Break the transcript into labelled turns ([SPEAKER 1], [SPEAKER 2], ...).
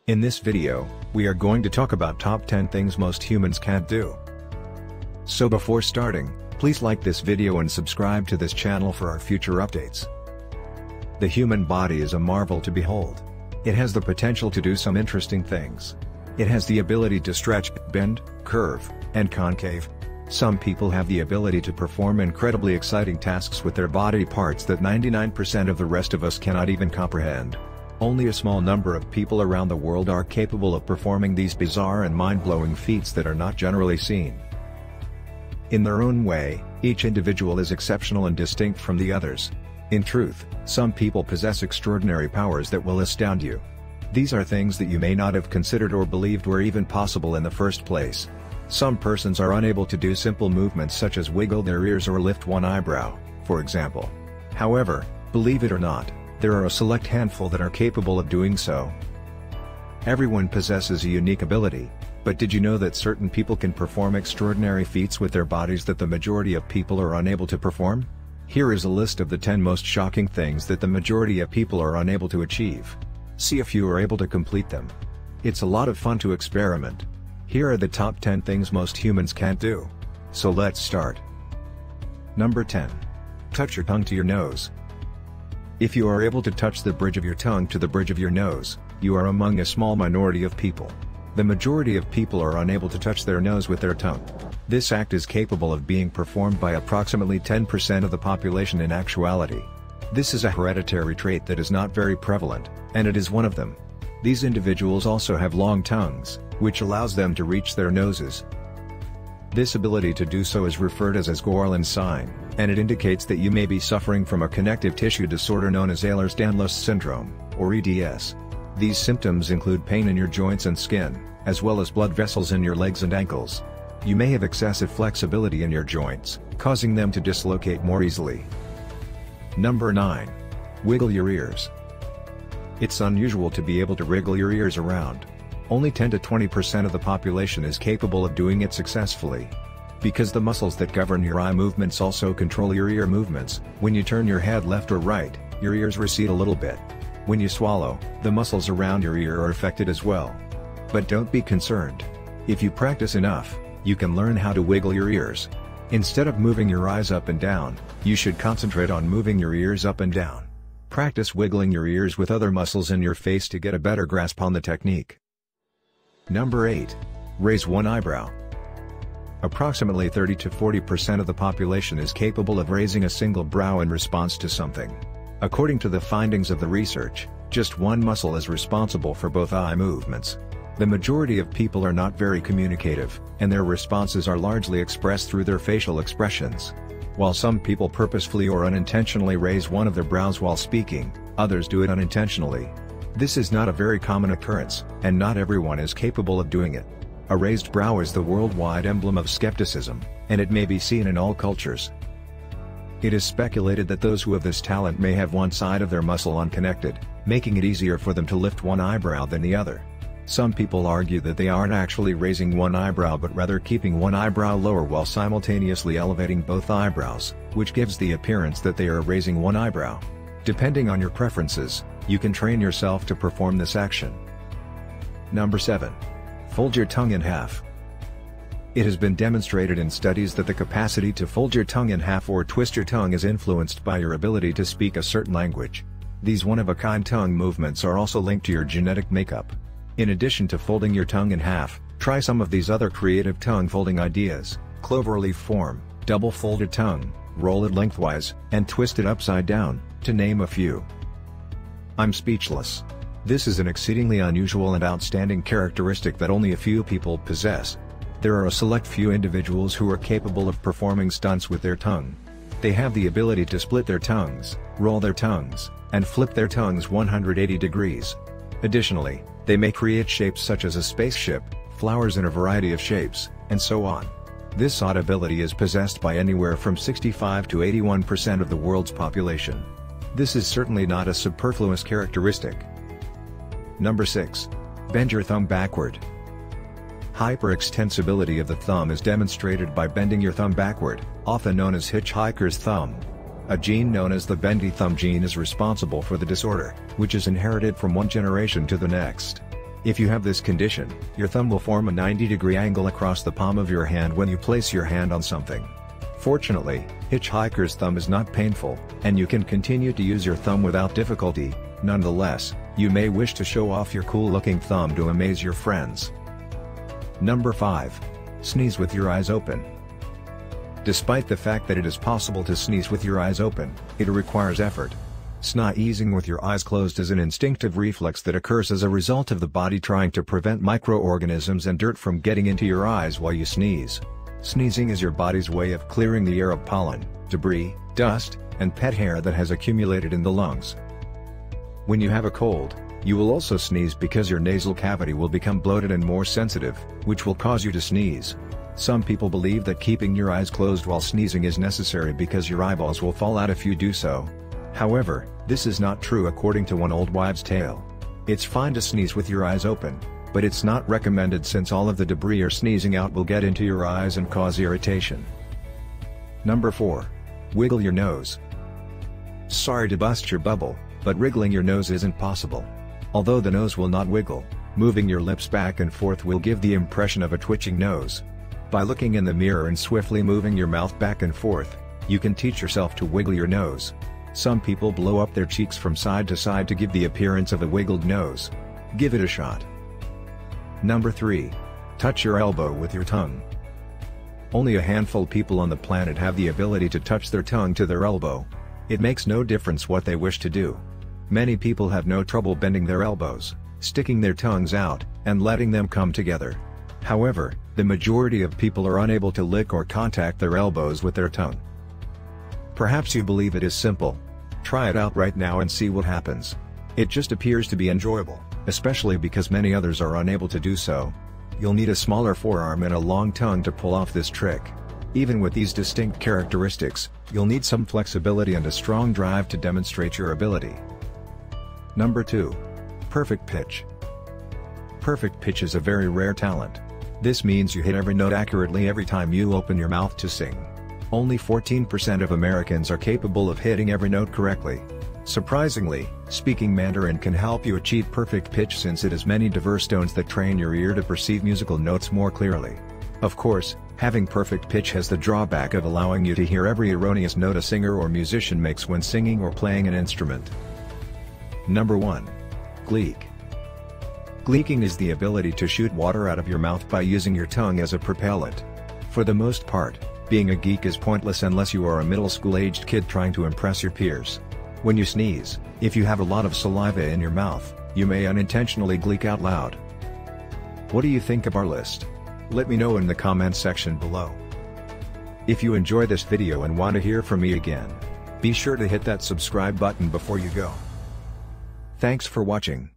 [SPEAKER 1] In this video, we are going to talk about top 10 things most humans can't do. So before starting, please like this video and subscribe to this channel for our future updates. The human body is a marvel to behold. It has the potential to do some interesting things. It has the ability to stretch, bend, curve, and concave. Some people have the ability to perform incredibly exciting tasks with their body parts that 99% of the rest of us cannot even comprehend. Only a small number of people around the world are capable of performing these bizarre and mind-blowing feats that are not generally seen. In their own way, each individual is exceptional and distinct from the others. In truth, some people possess extraordinary powers that will astound you. These are things that you may not have considered or believed were even possible in the first place. Some persons are unable to do simple movements such as wiggle their ears or lift one eyebrow, for example. However, believe it or not, there are a select handful that are capable of doing so. Everyone possesses a unique ability, but did you know that certain people can perform extraordinary feats with their bodies that the majority of people are unable to perform? Here is a list of the 10 most shocking things that the majority of people are unable to achieve. See if you are able to complete them. It's a lot of fun to experiment. Here are the top 10 things most humans can't do. So let's start. Number 10. Touch your tongue to your nose. If you are able to touch the bridge of your tongue to the bridge of your nose, you are among a small minority of people. The majority of people are unable to touch their nose with their tongue. This act is capable of being performed by approximately 10% of the population in actuality. This is a hereditary trait that is not very prevalent, and it is one of them. These individuals also have long tongues, which allows them to reach their noses. This ability to do so is referred as Gorlin sign, and it indicates that you may be suffering from a connective tissue disorder known as Ehlers-Danlos syndrome, or EDS. These symptoms include pain in your joints and skin, as well as blood vessels in your legs and ankles. You may have excessive flexibility in your joints, causing them to dislocate more easily. Number 9. Wiggle your ears. It's unusual to be able to wriggle your ears around. Only 10 to 20% of the population is capable of doing it successfully. Because the muscles that govern your eye movements also control your ear movements, when you turn your head left or right, your ears recede a little bit. When you swallow, the muscles around your ear are affected as well. But don't be concerned. If you practice enough, you can learn how to wiggle your ears. Instead of moving your eyes up and down, you should concentrate on moving your ears up and down. Practice wiggling your ears with other muscles in your face to get a better grasp on the technique. Number 8. Raise one eyebrow. Approximately 30 to 40% of the population is capable of raising a single brow in response to something. According to the findings of the research, just one muscle is responsible for both eye movements. The majority of people are not very communicative, and their responses are largely expressed through their facial expressions. While some people purposefully or unintentionally raise one of their brows while speaking, others do it unintentionally. This is not a very common occurrence, and not everyone is capable of doing it. A raised brow is the worldwide emblem of skepticism, and it may be seen in all cultures. It is speculated that those who have this talent may have one side of their muscle unconnected, making it easier for them to lift one eyebrow than the other. Some people argue that they aren't actually raising one eyebrow but rather keeping one eyebrow lower while simultaneously elevating both eyebrows, which gives the appearance that they are raising one eyebrow. Depending on your preferences, you can train yourself to perform this action. Number 7. Fold your tongue in half. It has been demonstrated in studies that the capacity to fold your tongue in half or twist your tongue is influenced by your ability to speak a certain language. These one-of-a-kind tongue movements are also linked to your genetic makeup. In addition to folding your tongue in half, try some of these other creative tongue folding ideas: cloverleaf form, double folded tongue, roll it lengthwise, and twist it upside down, to name a few. I'm speechless. This is an exceedingly unusual and outstanding characteristic that only a few people possess. There are a select few individuals who are capable of performing stunts with their tongue. They have the ability to split their tongues, roll their tongues, and flip their tongues 180 degrees. Additionally, they may create shapes such as a spaceship, flowers in a variety of shapes, and so on. This odd ability is possessed by anywhere from 65 to 81% of the world's population. This is certainly not a superfluous characteristic. Number 6. Bend your thumb backward. Hyperextensibility of the thumb is demonstrated by bending your thumb backward, often known as hitchhiker's thumb. A gene known as the bendy thumb gene is responsible for the disorder, which is inherited from one generation to the next. If you have this condition, your thumb will form a 90-degree angle across the palm of your hand when you place your hand on something. Fortunately, hitchhiker's thumb is not painful, and you can continue to use your thumb without difficulty. Nonetheless, you may wish to show off your cool-looking thumb to amaze your friends. Number 5. Sneeze with your eyes open. Despite the fact that it is possible to sneeze with your eyes open, it requires effort. Sneezing with your eyes closed is an instinctive reflex that occurs as a result of the body trying to prevent microorganisms and dirt from getting into your eyes while you sneeze. Sneezing is your body's way of clearing the air of pollen, debris, dust, and pet hair that has accumulated in the lungs. When you have a cold, you will also sneeze because your nasal cavity will become bloated and more sensitive, which will cause you to sneeze. Some people believe that keeping your eyes closed while sneezing is necessary because your eyeballs will fall out if you do so. However, this is not true according to one old wives' tale. It's fine to sneeze with your eyes open, but it's not recommended since all of the debris you're sneezing out will get into your eyes and cause irritation. Number 4. Wiggle your nose. Sorry to bust your bubble, but wriggling your nose isn't possible. Although the nose will not wiggle, moving your lips back and forth will give the impression of a twitching nose. By looking in the mirror and swiftly moving your mouth back and forth, you can teach yourself to wiggle your nose. Some people blow up their cheeks from side to side to give the appearance of a wiggled nose. Give it a shot. Number 3. Touch your elbow with your tongue. Only a handful of people on the planet have the ability to touch their tongue to their elbow. It makes no difference what they wish to do. Many people have no trouble bending their elbows, sticking their tongues out, and letting them come together. However, the majority of people are unable to lick or contact their elbows with their tongue. Perhaps you believe it is simple. Try it out right now and see what happens. It just appears to be enjoyable, especially because many others are unable to do so. You'll need a smaller forearm and a long tongue to pull off this trick. Even with these distinct characteristics, you'll need some flexibility and a strong drive to demonstrate your ability. Number 2. Perfect pitch. Perfect pitch is a very rare talent. This means you hit every note accurately every time you open your mouth to sing. Only 14% of Americans are capable of hitting every note correctly. Surprisingly, speaking Mandarin can help you achieve perfect pitch since it has many diverse tones that train your ear to perceive musical notes more clearly. Of course, having perfect pitch has the drawback of allowing you to hear every erroneous note a singer or musician makes when singing or playing an instrument. Number 1. Gleek. Gleeking is the ability to shoot water out of your mouth by using your tongue as a propellant. For the most part, being a geek is pointless unless you are a middle school-aged kid trying to impress your peers. When you sneeze, if you have a lot of saliva in your mouth, you may unintentionally gleek out loud. What do you think of our list? Let me know in the comments section below. If you enjoy this video and want to hear from me again, be sure to hit that subscribe button before you go. Thanks for watching.